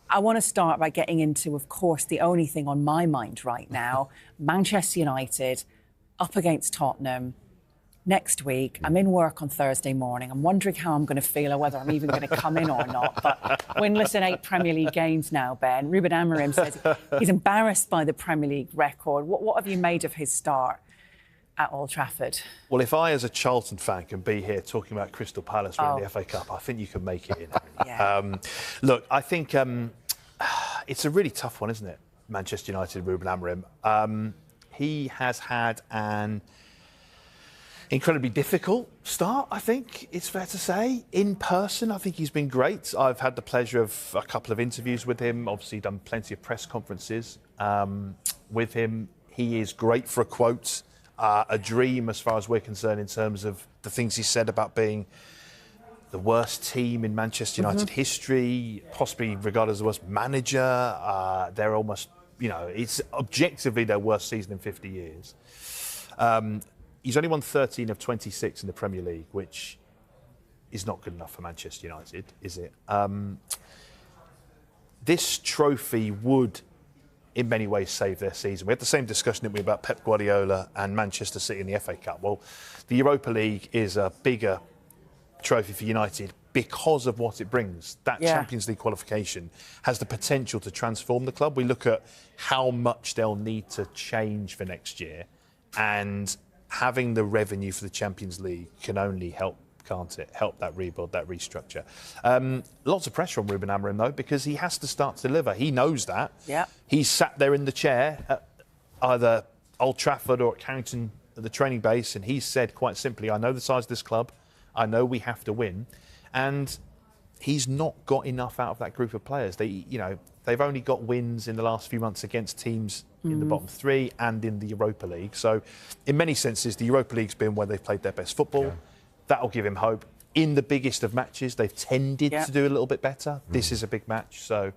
I want to start by getting into, of course, the only thing on my mind right now, Manchester United up against Tottenham next week. I'm in work on Thursday morning. I'm wondering how I'm going to feel or whether I'm even going to come in or not. But winless in 8 Premier League games now, Ben. Ruben Amorim says he's embarrassed by the Premier League record. What have you made of his start at Old Trafford? Well, if I, as a Charlton fan, can be here talking about Crystal Palace winning the FA Cup, I think you can make it in. Yeah. Look, I think it's a really tough one, isn't it? Manchester United, Ruben Amorim. He has had an incredibly difficult start, I think it's fair to say. In person, I think he's been great. I've had the pleasure of a couple of interviews with him, obviously done plenty of press conferences with him. He is great for a quote, a dream as far as we're concerned in terms of the things he said about being the worst team in Manchester United history, possibly regarded as the worst manager. They're almost, it's objectively their worst season in 50 years. He's only won 13 of 26 in the Premier League, which is not good enough for Manchester United, is it? This trophy would, in many ways, save their season. We had the same discussion, didn't we, about Pep Guardiola and Manchester City in the FA Cup. Well, the Europa League is a bigger trophy for United because of what it brings. That Champions League qualification has the potential to transform the club. We look at how much they'll need to change for next year, and having the revenue for the Champions League can only help, can't it? Help that rebuild, that restructure. Lots of pressure on Ruben Amorim, though, because he has to start to deliver. He knows that. Yeah. He's sat there in the chair at either Old Trafford or at Carrington at the training base, and he's said quite simply, I know the size of this club, I know we have to win. And he's not got enough out of that group of players. They've only got wins in the last few months against teams in the bottom 3 and in the Europa League. So, in many senses, the Europa League's been where they've played their best football. Yeah. That'll give him hope. In the biggest of matches, they've tended to do a little bit better. This is a big match, so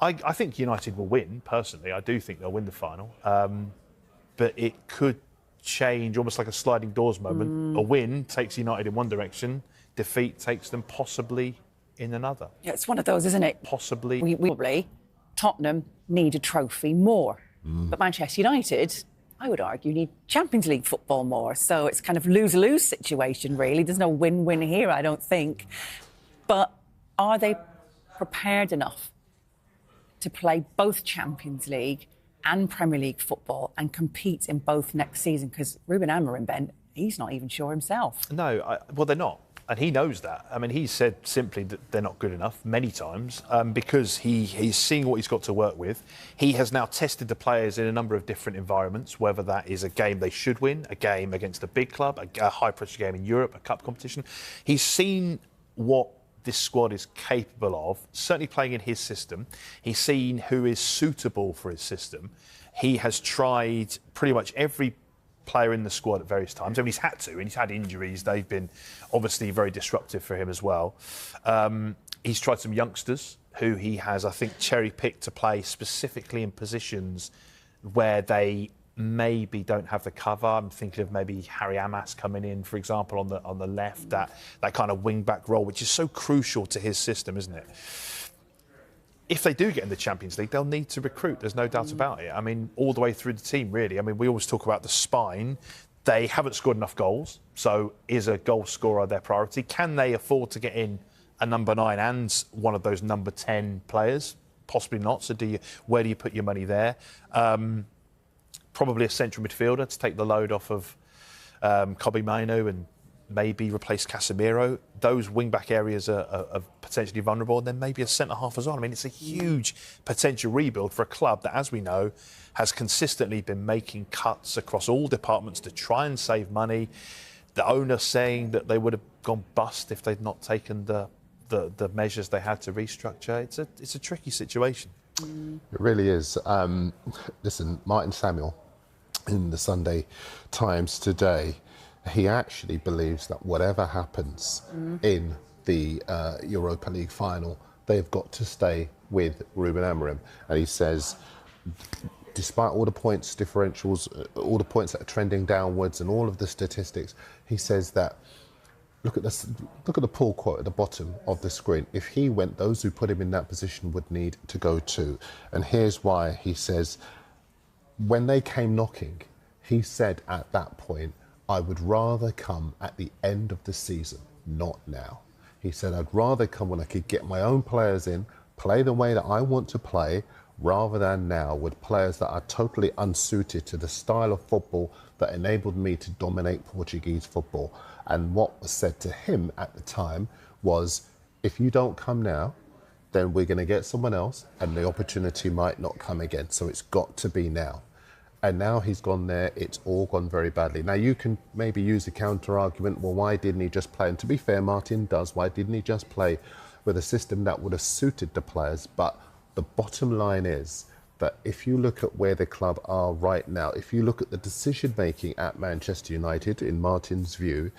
I think United will win. Personally, I do think they'll win the final, but it could change, almost like a sliding doors moment. A win takes United in one direction. Defeat takes them possibly in another. Yeah, it's one of those, isn't it? Possibly. We probably, Tottenham need a trophy more. But Manchester United, I would argue, need Champions League football more. So it's kind of lose-lose situation, really. There's no win-win here, I don't think. But are they prepared enough to play both Champions League and Premier League football and compete in both next season? Because Ruben Amorim, Ben, he's not even sure himself. No, well, they're not. And he knows that. I mean, he's said simply that they're not good enough many times because he's seeing what he's got to work with. He has now tested the players in a number of different environments, whether that is a game they should win, a game against a big club, a high-pressure game in Europe, a cup competition. He's seen what this squad is capable of, certainly playing in his system. He's seen who is suitable for his system. He has tried pretty much every player in the squad at various times. I mean, he's had to, and he's had injuries. They've been obviously very disruptive for him as well. He's tried some youngsters who he has, I think, cherry-picked to play specifically in positions where they maybe don't have the cover. I'm thinking of maybe Harry Amas coming in, for example, on the left, that kind of wing-back role, which is so crucial to his system, isn't it? If they do get in the Champions League, they'll need to recruit. There's no doubt about it. I mean, all the way through the team, really. I mean, we always talk about the spine. They haven't scored enough goals. So is a goal scorer their priority? Can they afford to get in a number 9 and one of those number 10 players? Possibly not. So where do you put your money there? Probably a central midfielder to take the load off of Kobe Mainoo and maybe replace Casemiro. Those wing-back areas are potentially vulnerable, and then maybe a centre-half as well. I mean, it's a huge potential rebuild for a club that, as we know, has consistently been making cuts across all departments to try and save money. The owner saying that they would have gone bust if they'd not taken the measures they had to restructure. It's a tricky situation. It really is. Listen, Martin Samuel in the Sunday Times today, he actually believes that whatever happens in the Europa League final, they've got to stay with Ruben Amorim. And he says, despite all the points differentials, all the points that are trending downwards and all of the statistics, he says that look at this. Look at the pull quote at the bottom of the screen. If he went, those who put him in that position would need to go too. And here's why. He says, when they came knocking, he said at that point, I would rather come at the end of the season, not now. He said, I'd rather come when I could get my own players in, play the way that I want to play, rather than now with players that are totally unsuited to the style of football that enabled me to dominate Portuguese football. And what was said to him at the time was, if you don't come now, then we're going to get someone else and the opportunity might not come again. So it's got to be now. And now he's gone there, it's all gone very badly. Now you can maybe use the counter argument, well, why didn't he just play? And to be fair, Martin does, why didn't he just play with a system that would have suited the players? But the bottom line is that if you look at where the club are right now, if you look at the decision making at Manchester United, in Martin's view,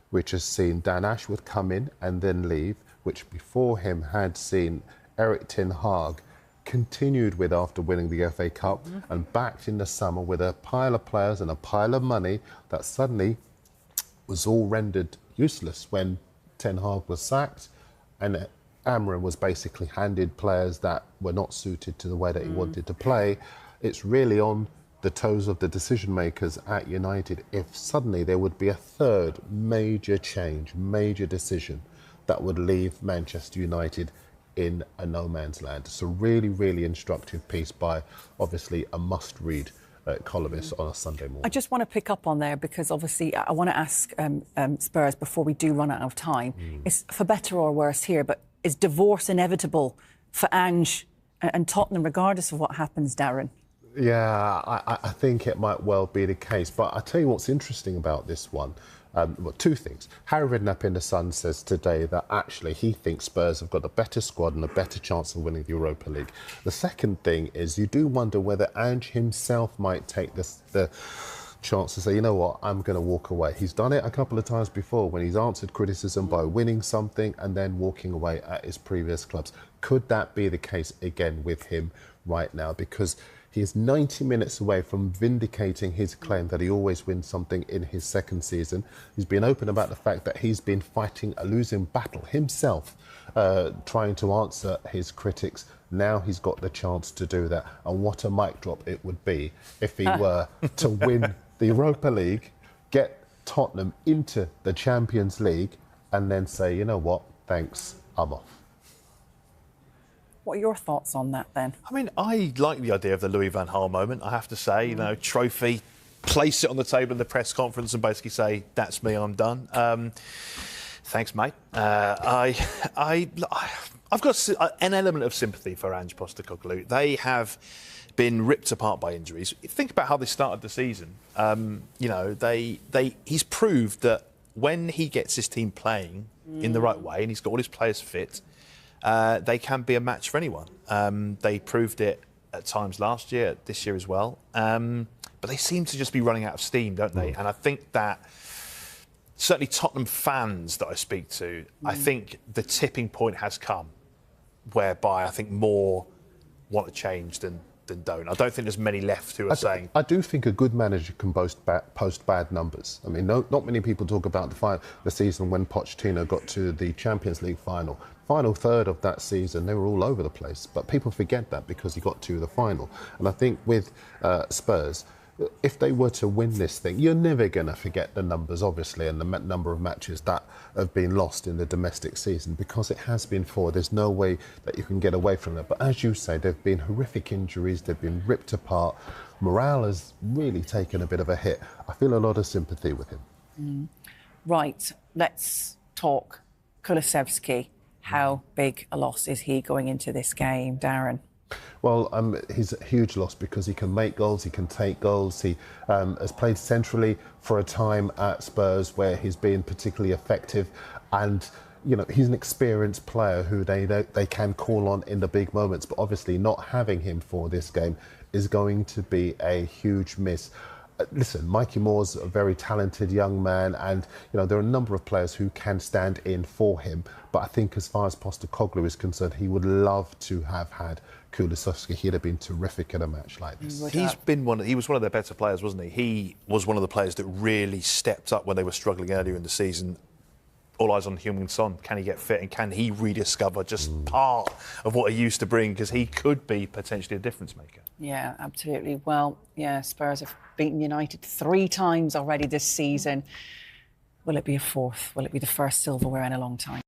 which has seen Dan Ashworth come in and then leave, which before him had seen Eric Ten Hag continued with after winning the FA Cup and backed in the summer with a pile of players and a pile of money that suddenly was all rendered useless when Ten Hag was sacked and Amorim was basically handed players that were not suited to the way that he wanted to play. It's really on the toes of the decision makers at United if suddenly there would be a third major change, major decision that would leave Manchester United in a no man's land. It's a really, really instructive piece by obviously a must-read columnist on a Sunday morning. I just want to pick up on there because obviously I want to ask Spurs before we do run out of time. Is for better or worse here, but is divorce inevitable for Ange and Tottenham regardless of what happens, Darren? Yeah, I think it might well be the case. But I tell you what's interesting about this one. Well, two things. Harry Redknapp in The Sun says today that actually he thinks Spurs have got a better squad and a better chance of winning the Europa League. The second thing is you do wonder whether Ange himself might take the chance to say, you know what, I'm going to walk away. He's done it a couple of times before when he's answered criticism by winning something and then walking away at his previous clubs. Could that be the case again with him right now? Because he is 90 minutes away from vindicating his claim that he always wins something in his second season. He's been open about the fact that he's been fighting a losing battle himself, trying to answer his critics. Now he's got the chance to do that. And what a mic drop it would be if he were to win the Europa League, get Tottenham into the Champions League, and then say, you know what, thanks, I'm off. What are your thoughts on that then? I mean, I like the idea of the Louis van Gaal moment, I have to say. You know, trophy, place it on the table in the press conference and basically say, that's me, I'm done. Thanks, mate. I've got an element of sympathy for Ange Postecoglou. They have been ripped apart by injuries. Think about how they started the season. You know, he's proved that when he gets his team playing in the right way and he's got all his players fit, they can be a match for anyone. They proved it at times last year, this year as well. But they seem to just be running out of steam, don't they? And I think that certainly Tottenham fans that I speak to, I think the tipping point has come whereby I think more want to change than don't. I don't think there's many left who are saying... I do think a good manager can post bad numbers. I mean, not many people talk about the season when Pochettino got to the Champions League final third of that season, they were all over the place. But people forget that because he got to the final. And I think with Spurs, if they were to win this thing, you're never going to forget the numbers, obviously, and the number of matches that have been lost in the domestic season, because it has been four. There's no way that you can get away from it. But as you say, there have been horrific injuries. They've been ripped apart. Morale has really taken a bit of a hit. I feel a lot of sympathy with him. Right, let's talk Kulusevski. How big a loss is he going into this game, Darren? Well, he's a huge loss because he can make goals, he can take goals. He has played centrally for a time at Spurs where he's been particularly effective. And, you know, he's an experienced player who they can call on in the big moments. But obviously not having him for this game is going to be a huge miss. Listen, Mikey Moore's a very talented young man, and you know there are a number of players who can stand in for him. But I think, as far as Postecoglou is concerned, he would love to have had Kulusevski. He'd have been terrific in a match like this. He was one of their better players, wasn't he? He was one of the players that really stepped up when they were struggling earlier in the season. all eyes on Heung-Min Son. Can he get fit and can he rediscover just part of what he used to bring? Because he could be potentially a difference maker. Yeah, absolutely. Well, yeah, Spurs have beaten United 3 times already this season. Will it be a fourth? Will it be the first silverware in a long time?